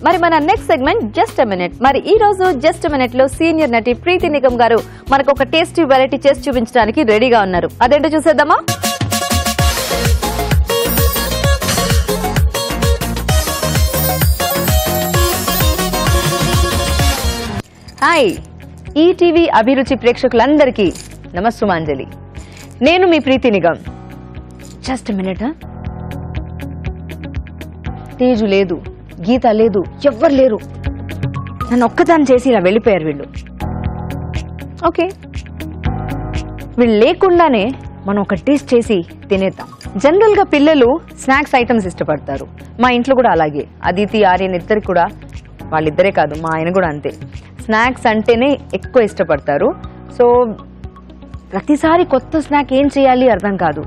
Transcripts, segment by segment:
మరి మన next segment just a minute. మరి ఈ రోజు జస్ట్ ఎ మినిట్ లో సీనియర్ నటి ప్రీతి నిగమ్ గారు మనకు ఒక టేస్టీ వెరైటీ చేసి చూపించడానికి రెడీగా ఉన్నారు. అదేంటో చూసేద్దామా? హాయ్, ఈటీవీ అభిరుచి ప్రేక్షకులందరికీ నమస్సుమాంజలి. నేను మీ Preeti Nigam. Just a minute. Teju లేదు, గీత లేదు, ఎవ్వరు లేరు. నన్ను ఒక్కదాన్ని చేసి ఇలా వెళ్ళిపోయారు వీళ్ళు. ఓకే, వీళ్ళు లేకుండానే మనం ఒక టేస్ట్ చేసి తినేద్దాం. జనరల్ గా పిల్లలు స్నాక్స్ ఐటమ్స్ ఇష్టపడతారు. మా ఇంట్లో కూడా అలాగే. అదితి, ఆర్యన్ ఇద్దరు కూడా, వాళ్ళిద్దరే కాదు మా ఆయన కూడా అంతే. స్నాక్స్ అంటేనే ఎక్కువ ఇష్టపడతారు. సో ప్రతిసారి కొత్త స్నాక్ ఏం చేయాలి అర్థం కాదు.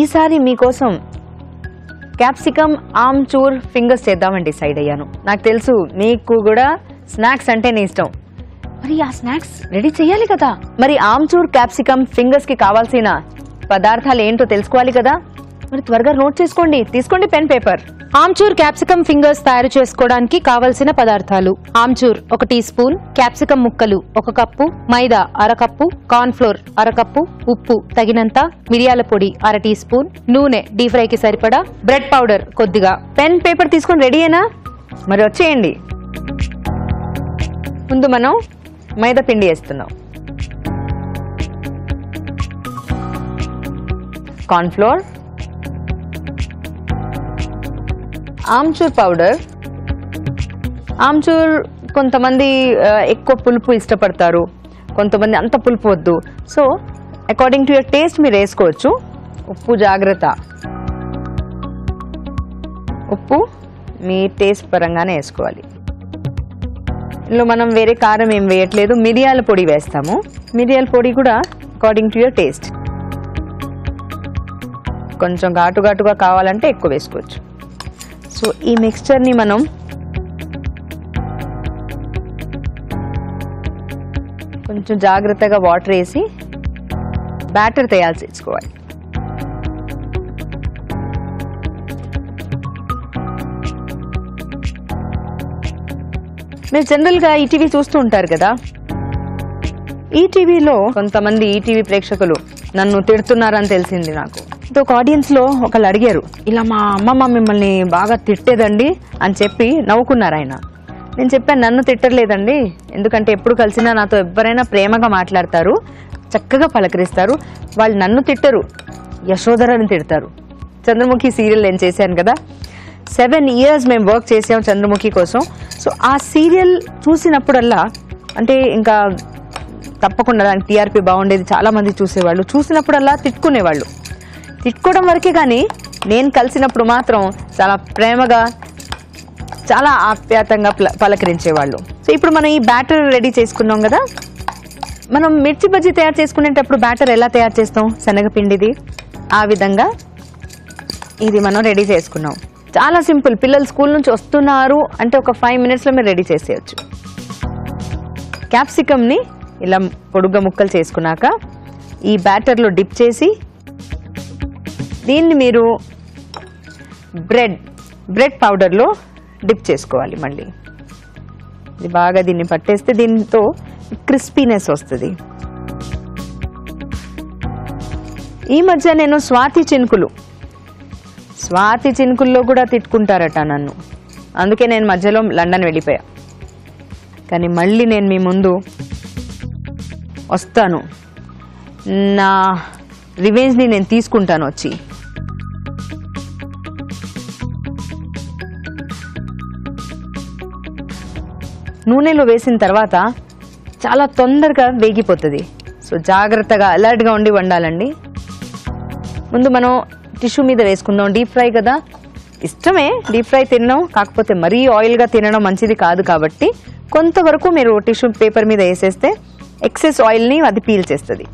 ఈసారి మీకోసం క్యాప్సికమ్ ఆమ్చూర్ ఫింగర్స్ చేద్దామని డిసైడ్ అయ్యాను. నాకు తెలుసు మీకు కూడా స్నాక్స్ అంటేనే ఇష్టం. మరి ఆ స్నాక్స్ రెడీ చేయాలి కదా. మరి ఆమ్చూర్ క్యాప్సికమ్ ఫింగర్స్ కి కావాల్సిన పదార్థాలు ఏంటో తెలుసుకోవాలి కదా. మరి త్వరగా నోట్ చేసుకోండి. తీసుకోండి pen paper. Amchur capsicum fingers తయారు చేసుకోవడానికి కావలసిన పదార్థాలు: ఆమ్చూర్ 1 టీ స్పూన్, క్యాప్సికమ్ ముక్కలు 1 కప్పు, మైదా 1/2 కప్పు, కార్న్ ఫ్లోర్ 1/2 కప్పు, ఉప్పు తగినంత, మిరియాల పొడి 1/2 టీ స్పూన్, నూనె డీప్ ఫ్రై కి సరిపడా, బ్రెడ్ పౌడర్ కొద్దిగా. పెన్ పేపర్ తీసుకొని రెడీయేనా? మరి వచ్చేయండి. ముందు మనం మైదా పిండి వేస్తున్నాం. Corn flour, amchur powder. Amchur కొంతమంది ఎక్కువ పులుపు ఇష్టపడతారు, కొంతమంది అంత పులుపు వద్దు. So according to your taste మీరు వేసుకోవచ్చు. ఉప్పు జాగ్రత్త, ఉప్పు మీ టేస్ట్ పరంగానే వేసుకోవాలి. ఇందులో మనం వేరే కారం ఏం వేయట్లేదు, మిరియాల పొడి వేస్తాము. మిరియాల పొడి కూడా అకార్డింగ్ టు యువర్ టేస్ట్. కొంచెం ఘాటు ఘాటుగా కావాలంటే ఎక్కువ వేసుకోవచ్చు. సో ఈ మిక్స్చర్ని మనం కొంచెం జాగ్రత్తగా వాటర్ వేసి బ్యాటర్ తయారు చేసుకోవాలి. మీరు జనరల్గా ఈటీవీ చూస్తూ ఉంటారు కదా. ఈటీవీలో కొంతమంది ఈటీవీ ప్రేక్షకులు నన్ను తిడుతున్నారని తెలిసింది నాకు. ఒక ఆడియన్స్ లో ఒకళ్ళు అడిగారు, ఇలా మా అమ్మమ్మ మిమ్మల్ని బాగా తిట్టేదండి అని చెప్పి నవ్వుకున్నారు ఆయన. నేను చెప్పాను, నన్ను తిట్టలేదండి, ఎందుకంటే ఎప్పుడు కలిసినా నాతో ఎవరైనా ప్రేమగా మాట్లాడతారు, చక్కగా పలకరిస్తారు. వాళ్ళు నన్ను తిట్టరు, యశోధరని తిడతారు. చంద్రముఖి సీరియల్ నేను చేశాను కదా, 7 years మేము వర్క్ చేసాం చంద్రముఖి కోసం. సో ఆ సీరియల్ చూసినప్పుడల్లా, అంటే ఇంకా తప్పకుండా దానికి టీఆర్పీ బాగుండేది, చాలా మంది చూసేవాళ్ళు. చూసినప్పుడల్లా తిట్టుకునేవాళ్ళు. తిట్టుకోవడం వరకే, కానీ నేను కలిసినప్పుడు మాత్రం చాలా ప్రేమగా, చాలా ఆప్యాయంగా పలకరించేవాళ్ళు. సో ఇప్పుడు మనం ఈ బ్యాటర్ రెడీ చేసుకున్నాం కదా. మనం మిర్చి బజ్జీ తయారు చేసుకునేటప్పుడు బ్యాటర్ ఎలా తయారు చేస్తాం, శనగపిండిది, ఆ విధంగా ఇది మనం రెడీ చేసుకున్నాం. చాలా సింపుల్. పిల్లలు స్కూల్ నుంచి వస్తున్నారు అంటే ఒక 5 minutesలో మీరు రెడీ చేసేయచ్చు. క్యాప్సికమ్ని ఇలా పొడుగ్గా ముక్కలు చేసుకున్నాక ఈ బ్యాటర్లో డిప్ చేసి దీన్ని మీరు బ్రెడ్ పౌడర్లో డిప్ చేసుకోవాలి. మళ్ళీ ఇది బాగా దీన్ని పట్టేస్తే దీంతో క్రిస్పీనెస్ వస్తుంది. ఈ మధ్య నేను స్వాతి చినుకుల్లో కూడా తిట్టుకుంటారట నన్ను. అందుకే నేను మధ్యలో లండన్ వెళ్ళిపోయా. కానీ మళ్ళీ నేను మీ ముందు వస్తాను. నా రివెంజ్ని నేను తీసుకుంటాను వచ్చి. నూనెలో వేసిన తర్వాత చాలా తొందరగా వేగిపోతుంది. సో జాగ్రత్తగా అలర్ట్గా ఉండి వండాలండి. ముందు మనం టిష్యూ మీద వేసుకుందాం. డీప్ ఫ్రై కదా, ఇష్టమే డీప్ ఫ్రై తినడం, కాకపోతే మరీ ఆయిల్గా తినడం మంచిది కాదు. కాబట్టి కొంతవరకు మీరు టిష్యూ పేపర్ మీద వేసేస్తే ఎక్సెస్ ఆయిల్ని అది పీల్ చేస్తుంది.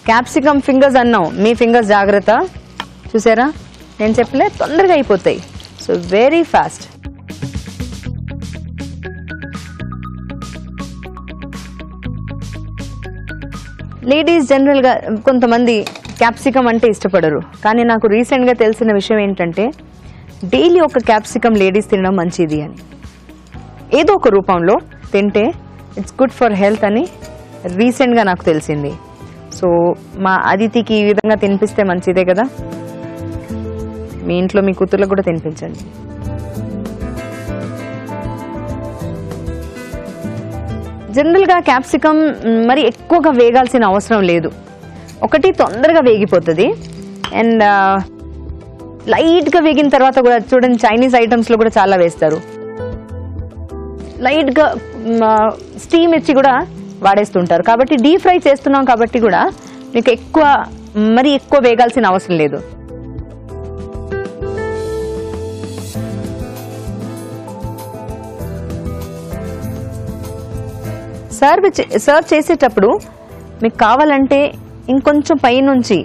క్యాప్సికమ్ ఫింగర్స్ అన్నాం, మీ ఫింగర్స్ జాగ్రత్త. చూసారా, నేను చెప్పలే, తొందరగా అయిపోతాయి. So very fast. లేడీస్ జనరల్గా కొంతమంది క్యాప్సికమ్ అంటే ఇష్టపడరు, కానీ నాకు రీసెంట్గా తెలిసిన విషయం ఏంటంటే డైలీ ఒక క్యాప్సికమ్ లేడీస్ తినడం మంచిది అని. ఏదో ఒక రూపంలో తింటే ఇట్స్ గుడ్ ఫర్ హెల్త్ అని రీసెంట్గా నాకు తెలిసింది. సో మా అదితికి ఈ విధంగా తినిపిస్తే మంచిదే కదా, మీ ఇంట్లో మీ కూతుర్లకు కూడా తినిపించండి. జనరల్గా క్యాప్సికమ్ మరి ఎక్కువగా వేగాల్సిన అవసరం లేదు. ఒకటి తొందరగా వేగిపోతుంది, అండ్ లైట్గా వేగిన తర్వాత కూడా చూడండి చైనీస్ ఐటమ్స్లో కూడా చాలా వేస్తారు, లైట్గా స్టీమ్ ఇచ్చి కూడా వాడేస్తుంటారు. కాబట్టి డీప్ ఫ్రై చేస్తున్నాం కాబట్టి కూడా మీకు మరి ఎక్కువ వేగాల్సిన అవసరం లేదు. సర్వ్ చేసేటప్పుడు మీకు కావాలంటే ఇంకొంచెం పైనుంచి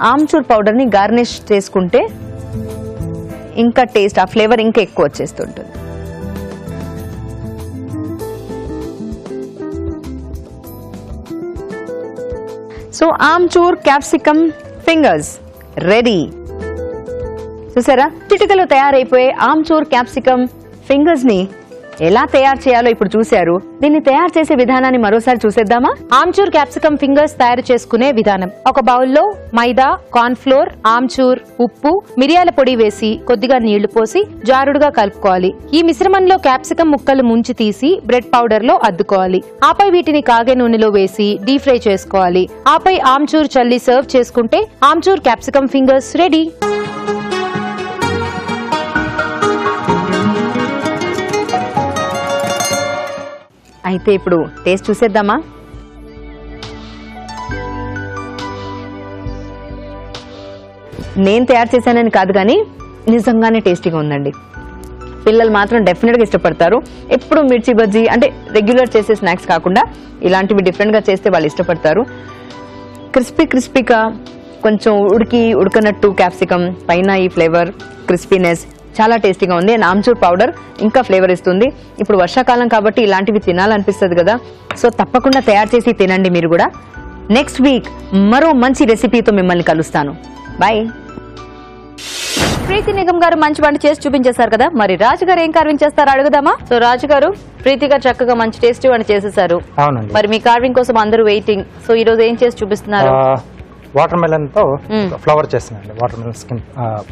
ఆమ్చూర్ పౌడర్ని గార్నిష్ చేసుకుంటే ఇంకా టేస్ట్, ఆ ఫ్లేవర్ ఇంకా ఎక్కువ వచ్చేస్తుంటుంది. So amchur capsicum fingers ready. చూసారా, చిటికలో తయారైపోయే ఆమ్చూర్ క్యాప్సికమ్ ఫింగర్స్ ని ఎలా తయారు చేయాలో ఇప్పుడు చూశారు. దీన్ని తయారు చేసే విధానాన్ని మరోసారి చూసేద్దామా? ఆమ్చూర్ క్యాప్సికమ్ ఫింగర్స్ తయారు చేసుకునే విధానం. ఒక బౌల్లో మైదా, కార్న్ ఫ్లోర్, ఆమ్చూర్, ఉప్పు, మిరియాల పొడి వేసి కొద్దిగా నీళ్లు పోసి జారుడుగా కలుపుకోవాలి. ఈ మిశ్రమంలో క్యాప్సికమ్ ముక్కలు ముంచి తీసి బ్రెడ్ పౌడర్ లో అద్దుకోవాలి. ఆపై వీటిని కాగే నూనెలో వేసి డీప్ ఫ్రై చేసుకోవాలి. ఆపై ఆమ్చూర్ చల్లి సర్వ్ చేసుకుంటే ఆమ్చూర్ క్యాప్సికమ్ ఫింగర్స్ రెడీ. అయితే ఇప్పుడు టేస్ట్ చూసేద్దామా? నేను తయారు చేశానని కాదు, కానీ నిజంగానే టేస్టీగా ఉందండి. పిల్లలు మాత్రం డెఫినెట్గా ఇష్టపడతారు. ఎప్పుడు మిర్చి బజ్జీ అంటే రెగ్యులర్ చేసే స్నాక్స్ కాకుండా ఇలాంటివి డిఫరెంట్గా చేస్తే వాళ్ళు ఇష్టపడతారు. క్రిస్పీగా కొంచెం ఉడకనట్టు క్యాప్సికమ్, పైన ఈ ఫ్లేవర్ క్రిస్పీనెస్ చాలా టేస్టీగా ఉంది. అండ్ ఆమ్చూర్ పౌడర్ ఇంకా ఫ్లేవర్ ఇస్తుంది. ఇప్పుడు వర్షాకాలం కాబట్టి ఇలాంటివి తినాలనిపిస్తుంది కదా, సో తప్పకుండా తయారు చేసి తినండి మీరు కూడా. నెక్స్ట్ వీక్ మరో మంచి రెసిపీతో మిమ్మల్ని కలుస్తాను. బాయ్. ప్రీతి నిగమ్ గారు మంచి వంట చేసి చూపించేశారు కదా, మరి రాజు గారు ఏం కార్వింగ్ చేస్తారో అడుగుదామా? సో రాజు గారు, ప్రీతి గారు చక్కగా మంచి టేస్టీ వంట చేసేసారు. అవునండి. మరి మీ కార్వింగ్ కోసం అందరూ వెయిటింగ్. సో ఈ రోజు ఏం చేసి చూపిస్తున్నారు? వాటర్ మెలన్ తో ఫ్లవర్ చేస్తున్నాండి, వాటర్ మెలన్ స్కిన్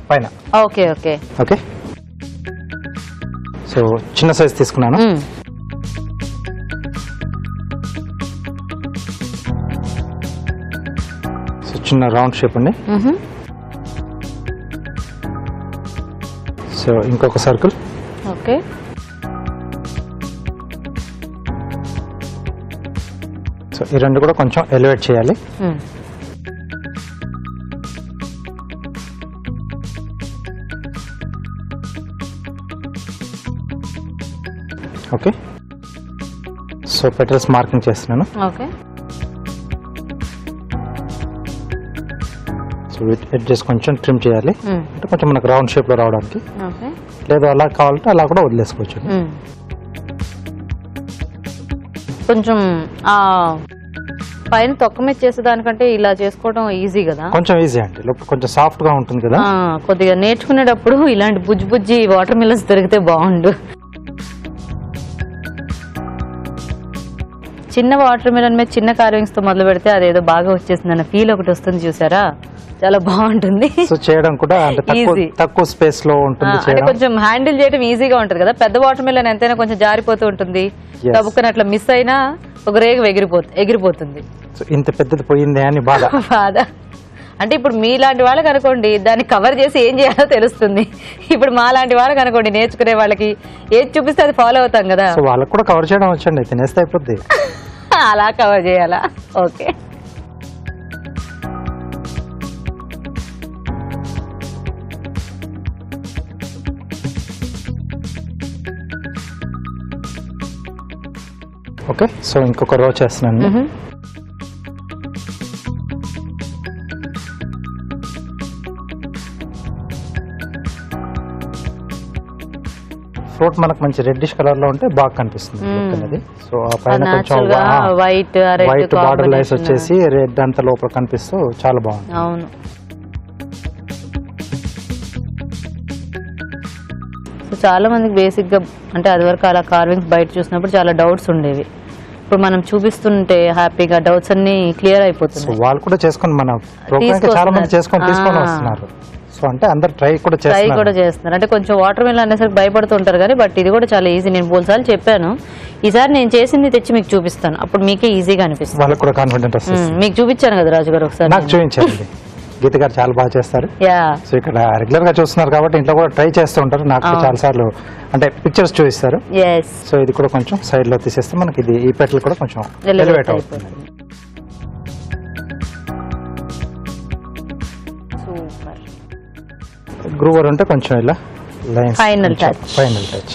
పైన. Okay okay okay. సో చిన్న సైజ్ తీసుకున్నాను. సో చిన్న రౌండ్ షేప్ అండి. సో ఇంకొక సర్కిల్. ఓకే. సో ఈ రెండు కూడా కొంచెం ఎలివేట్ చేయాలి. ఓకే. సో పెటల్స్ మార్కింగ్ చేస్తున్నాను. ఓకే. సో ఎడ్జెస్ కొంచెం ట్రిమ్ చేయాలి, అంటే కొంచెం మనకు రౌండ్ షేప్ లో రావడానికి. ఓకే. లేదు అలా కావాలంటే అలా కూడా వదిలేసుకోవచ్చు. కొంచెం పైన తొక్క మీద చేసేదానికంటే ఇలా చేసుకోవడం ఈజీ కదా? కొంచెం ఈజీ అండి, లోపల కొంచెం సాఫ్ట్ గా ఉంటుంది కదా. కొద్దిగా నేర్చుకునేటప్పుడు ఇలాంటి బుజ్జి వాటర్ మిలన్స్ దొరికితే బాగుండు. చిన్న వాటర్ మిలన్ మీద చిన్న కార్వింగ్స్ తో మొదలు పెడితే అదేదో బాగా వచ్చేసింది అన్న ఫీల్ ఒకటి వస్తుంది చూసారా, చాలా బాగుంటుంది. సో చేయడం కూడా అంటే తక్కువ స్పేస్ లో ఉంటుంది, అంటే కొంచెం హ్యాండిల్ చేయడం ఈజీగా ఉంటుంది కదా. పెద్ద వాటర్ మిలన్ ఎంతైనా కొంచెం జారిపోతూ ఉంటుంది, తప్పుకొని అట్లా మిస్ అయినా ఒక రేగు ఎగిరిపోతుంది. సో ఇంత పెద్దది పోయింది అని బాధ. అంటే ఇప్పుడు మీలాంటి వాళ్ళకి అనుకోండి దాన్ని కవర్ చేసి ఏం చేయాలో తెలుస్తుంది. ఇప్పుడు మా లాంటి వాళ్ళకి అనుకోండి, నేర్చుకునే వాళ్ళకి ఏది చూపిస్తే అది ఫాలో అవుతాం కదా. సో వాళ్ళకి కూడా కవర్ చేయడం వచ్చండి, తినేస్తే అయిపోద్ది. అలా కవర్ చేయాలా? ఓకే. ఓకే. సో ఇంకొక రో చేస్తున్నాను. ఫ్రూట్ మనకు మంచి రెడ్డిష్ కలర్ లో ఉంటే బాగా కనిపిస్తుంది look అనేది. సో ఆ పైన కొంచెం వైట్ వైట్ బార్డర్ లైన్స్ వచ్చేసి రెడ్ అంతా లోపల కనిపిస్తూ చాలా బాగుంది. అవును. సో చాలా మందికి బేసిక్ గా అంటే అది వరకు అలా కార్వింగ్స్ బయట చూసినప్పుడు చాలా డౌట్స్ ఉండేవి. ఇప్పుడు మనం చూపిస్తుంటే హ్యాపీగా డౌట్స్ అన్ని క్లియర్ అయిపోతున్నాయి. వాళ్ళు కూడా చేసుకొని మన ప్రోగ్రామ్ చాలా మంది తీసుకొని వస్తున్నారు. సో అంటే అందరు ట్రై కూడా చేస్తున్నారు. అంటే కొంచెం వాటర్ మిలన్ అనేసరికి భయపడుతుంటారు కానీ బట్ ఇది కూడా చాలా ఈజీ. నేను బోల్సార్లు చెప్పాను, ఈసారి నేను చేసింది తెచ్చి మీకు చూపిస్తాను, అప్పుడు మీకే ఈజీగా అనిపిస్తుంది. వాళ్ళకి కూడా కాన్ఫిడెంట్ వస్తుంది. మీకు చూపించాను కదా రాజు గారు ఒకసారి. నాకు చూపించారండి. గీత గారు చాలా బాగా చేస్తారు. సో ఇక్కడ రెగ్యులర్ గా చూస్తున్నారు కాబట్టి ఇంట్లో కూడా ట్రై చేస్తూ ఉంటారు. నాకు చాలా సార్లు అంటే పిక్చర్స్ చూపిస్తారు. సో ఇది కూడా కొంచెం సైడ్ లో తీసేస్తే మనకి ఇది ఈ పెటల్ కూడా కొంచెం ఎలివేట్ అవుతుంది. గ్రూవర్ ఉంటే కొంచెం ఇలా lines final touch.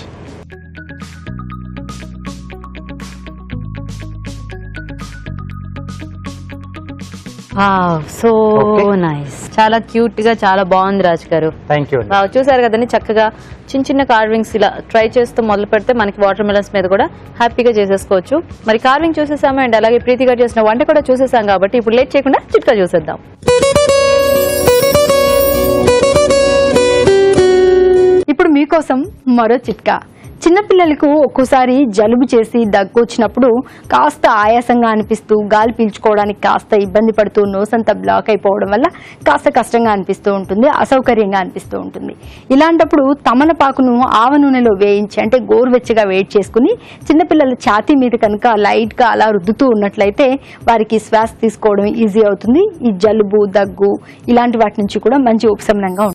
So nice. చాలా క్యూట్ గా చాలా బాగుంది రాజు గారు. Thank you. చూసారు కదండి, చక్కగా చిన్న చిన్న కార్వింగ్స్ ఇలా ట్రై చేస్తూ మొదలు పెడితే మనకి వాటర్ మిలన్స్ మీద కూడా హ్యాపీగా చేసేసుకోవచ్చు. మరి కార్వింగ్ చూసేసాము అండ్ అలాగే ప్రీతి గారు చేసిన వంట కూడా చూసేసాం కాబట్టి ఇప్పుడు లేట్ చేయకుండా చిట్కా చూసేద్దాం. ఇప్పుడు మీకోసం మరో చిట్కా. చిన్నపిల్లలకు ఒక్కోసారి జలుబు చేసి దగ్గు వచ్చినప్పుడు కాస్త ఆయాసంగా అనిపిస్తూ గాలి పీల్చుకోవడానికి కాస్త ఇబ్బంది పడుతూ నోస్ అంతా బ్లాక్ అయిపోవడం వల్ల కాస్త కష్టంగా అనిపిస్తూ ఉంటుంది, అసౌకర్యంగా అనిపిస్తూ ఉంటుంది. ఇలాంటప్పుడు తమలపాకును ఆవ నూనెలో వేయించి అంటే గోరువెచ్చగా వేడి చేసుకుని చిన్నపిల్లల ఛాతీ మీద కనుక లైట్ గా అలా రుద్దుతూ ఉన్నట్లయితే వారికి శ్వాస తీసుకోవడం ఈజీ అవుతుంది. ఈ జలుబు దగ్గు ఇలాంటి వాటి నుంచి కూడా మంచి ఉపశమనంగా